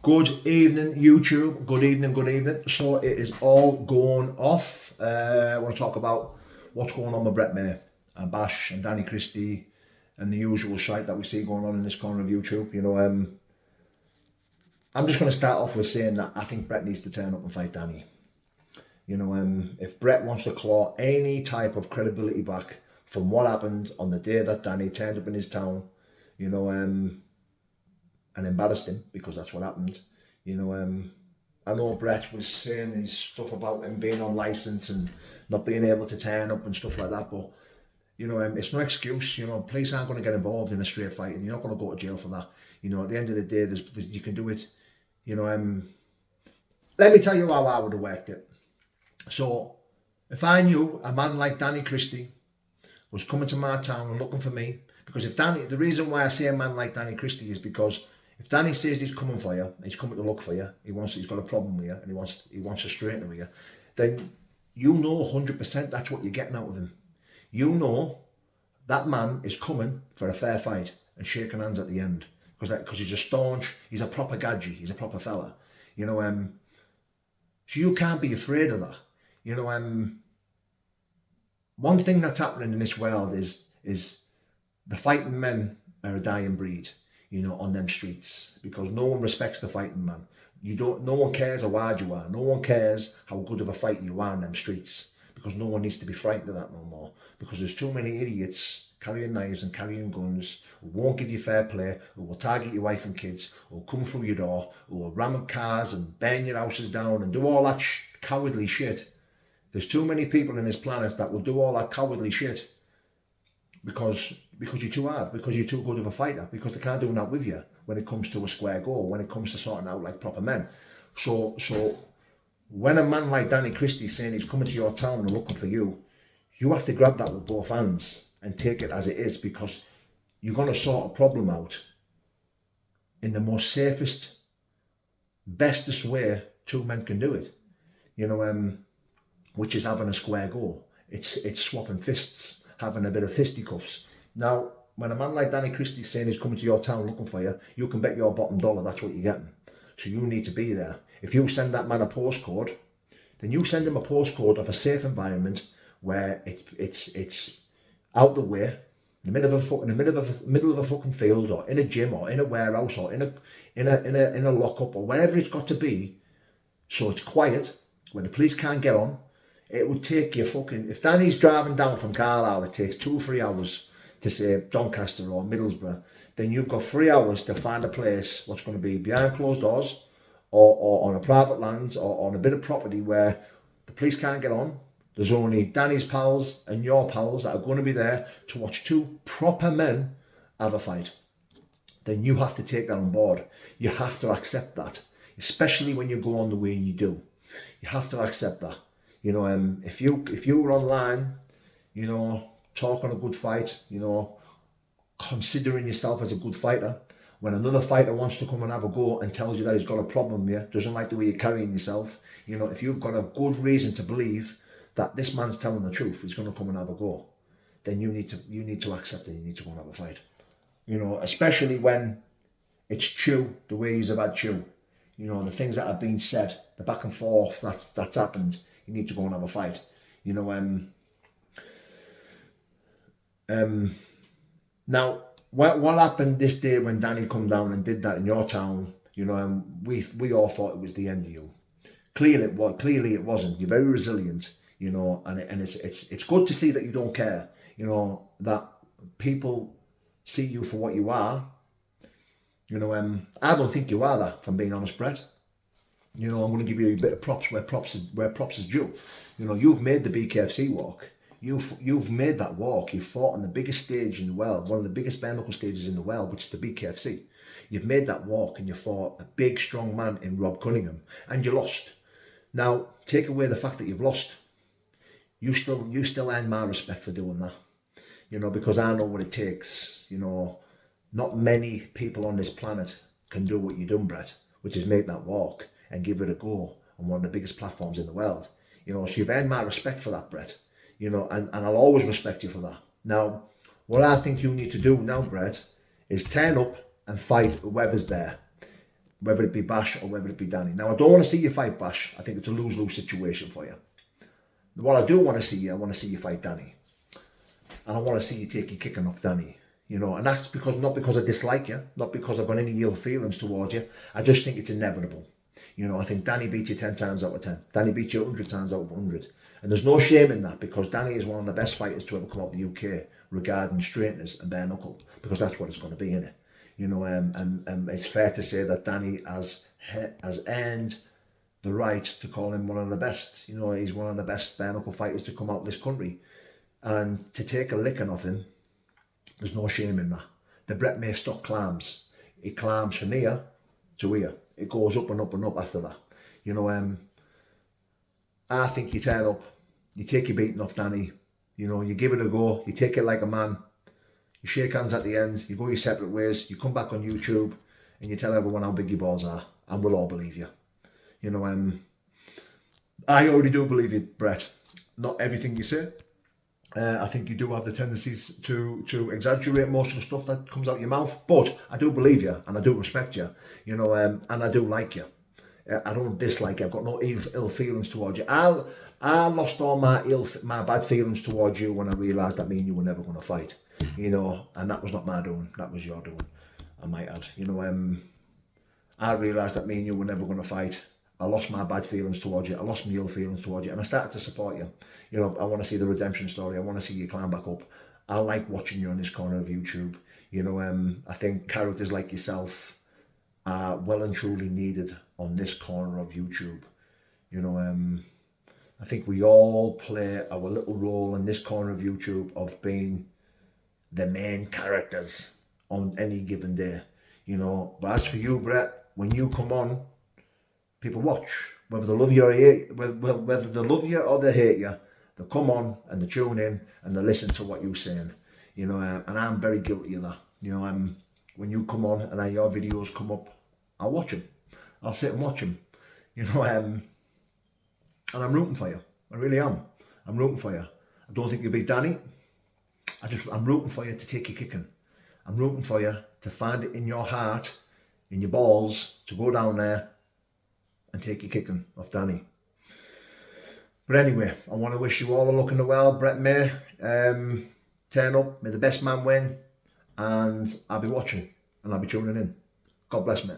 Good evening, YouTube. Good evening, good evening. So it is all going off. I want to talk about what's going on with Brett Mayo and Bash and Danny Christie and the usual shite that we see going on in this corner of YouTube. I'm just going to start off with saying that I think Brett needs to turn up and fight Danny. If Brett wants to claw any type of credibility back from what happened on the day that Danny turned up in his town, and embarrassed him, because that's what happened. I know Brett was saying his stuff about him being on license and not being able to turn up and stuff like that, but it's no excuse. Police aren't going to get involved in a straight fight, and you're not going to go to jail for that. At the end of the day, you can do it. Let me tell you how I would have worked it. So, if I knew a man like Danny Christie was coming to my town and looking for me, because the reason why I say a man like Danny Christie is because if Danny says he's coming for you, he's coming to look for you, he's got a problem with you, and he wants to straighten it with you, then you know 100% that's what you're getting out of him. You know that man is coming for a fair fight and shaking hands at the end, because he's a proper gadget, he's a proper fella. So you can't be afraid of that. One thing that's happening in this world is the fighting men are a dying breed, on them streets, because no one respects the fighting man. No one cares how hard you are. No one cares how good of a fighter you are in them streets, because no one needs to be frightened of that no more, because there's too many idiots carrying knives and carrying guns who won't give you fair play, who will target your wife and kids, who will come through your door, who will ram cars and burn your houses down and do all that cowardly shit. There's too many people in this planet that will do all that cowardly shit because you're too hard, because you're too good of a fighter, because they can't do that with you when it comes to a square goal, when it comes to sorting out like proper men. So when a man like Danny Christie saying he's coming to your town and looking for you, you have to grab that with both hands and take it as it is, because you're going to sort a problem out in the most safest, bestest way two men can do it, which is having a square goal. It's swapping fists, having a bit of fisticuffs. Now, when a man like Danny Christie saying he's coming to your town looking for you, you can bet your bottom dollar that's what you're getting. So you need to be there. If you send that man a postcode, then you send him a postcode of a safe environment where it's out the way, in the middle of a fucking field, or in a gym, or in a warehouse, or in a lockup, or wherever it's got to be, so it's quiet, where the police can't get on. It would take you if Danny's driving down from Carlisle, it takes 2 or 3 hours to say Doncaster or Middlesbrough, then you've got 3 hours to find a place what's going to be behind closed doors, or on a private land, or on a bit of property where the police can't get on. There's only Danny's pals and your pals that are going to be there to watch two proper men have a fight. Then you have to take that on board. You have to accept that, especially when you go on the way you do. You have to accept that. If you were online, talking a good fight, considering yourself as a good fighter, when another fighter wants to come and have a go and tells you that he's got a problem with you, doesn't like the way you're carrying yourself, if you've got a good reason to believe that this man's telling the truth, he's going to come and have a go, then you need to accept it. You need to go and have a fight. Especially when it's true, the way he's had true. The things that have been said, the back and forth that's happened. You need to go and have a fight. Now, what happened this day when Danny come down and did that in your town? We all thought it was the end of you. Clearly it wasn't. You're very resilient. And it's good to see that you don't care. That people see you for what you are. I don't think you are that, if I'm being honest, Brett. I'm going to give you a bit of props where props is due. You've made the BKFC walk. You've made that walk. You've fought on the biggest stage in the world, one of the biggest bare knuckle stages in the world, which is the BKFC. You've made that walk and you fought a big, strong man in Rob Cunningham, and you lost. Now, take away the fact that you've lost. You still earn my respect for doing that. Because I know what it takes. Not many people on this planet can do what you've done, Brett, which is make that walk and give it a go on one of the biggest platforms in the world. So you've earned my respect for that, Brett. And I'll always respect you for that. Now, what I think you need to do now, Brett, is turn up and fight whoever's there. whether it be Bash or whether it be Danny. Now, I don't want to see you fight Bash. I think it's a lose-lose situation for you. What I do want to see you, I want to see you fight Danny. And I want to see you take your kicking off Danny. You know, and that's because, not because I dislike you, not because I've got any ill feelings towards you. I just think it's inevitable. You know, I think Danny beats you 10 times out of 10. Danny beats you 100 times out of 100. And there's no shame in that, because Danny is one of the best fighters to ever come out of the UK regarding straighteners and bare knuckle, because that's what it's going to be, innit? You know, and it's fair to say that Danny has earned the right to call him one of the best. You know, he's one of the best bare knuckle fighters to come out of this country. And to take a licking off him, there's no shame in that. The Brett May stock climbs. It climbs from here to here. It goes up and up and up after that. You know, I think you turn up, you take your beating off Danny, you know, you give it a go, you take it like a man, you shake hands at the end, you go your separate ways, you come back on YouTube and you tell everyone how big your balls are, and we'll all believe you. You know, I already do believe you, Brett. Not everything you say. I think you do have the tendencies to exaggerate most of the stuff that comes out your mouth, but I do believe you and I do respect you, you know, and I do like you. I don't dislike you. I've got no ill feelings towards you. I lost all my bad feelings towards you when I realised that me and you were never going to fight, you know, and that was not my doing. That was your doing, I might add. You know, I realised that me and you were never going to fight. I lost my bad feelings towards you. I lost my ill feelings towards you, and I started to support you. You know, I want to see the redemption story. I want to see you climb back up. I like watching you on this corner of YouTube. You know, I think characters like yourself are well and truly needed on this corner of YouTube. You know, I think we all play our little role in this corner of YouTube of being the main characters on any given day. You know, but as for you, Brett, when you come on, people watch, whether they love you or hate, whether they love you or they hate you. They come on and they tune in and they listen to what you're saying. You know, and I'm very guilty of that. You know, when you come on and your videos come up, I'll watch them. I'll sit and watch them. You know, and I'm rooting for you. I really am. I'm rooting for you. I don't think you'll beat Danny. I'm rooting for you to take your kicking. I'm rooting for you to find it in your heart, in your balls, to go down there and take your kicking off Danny. But anyway, I want to wish you all the luck in the world, Brett May. Turn up, may the best man win, and I'll be watching and I'll be tuning in. God bless, mate.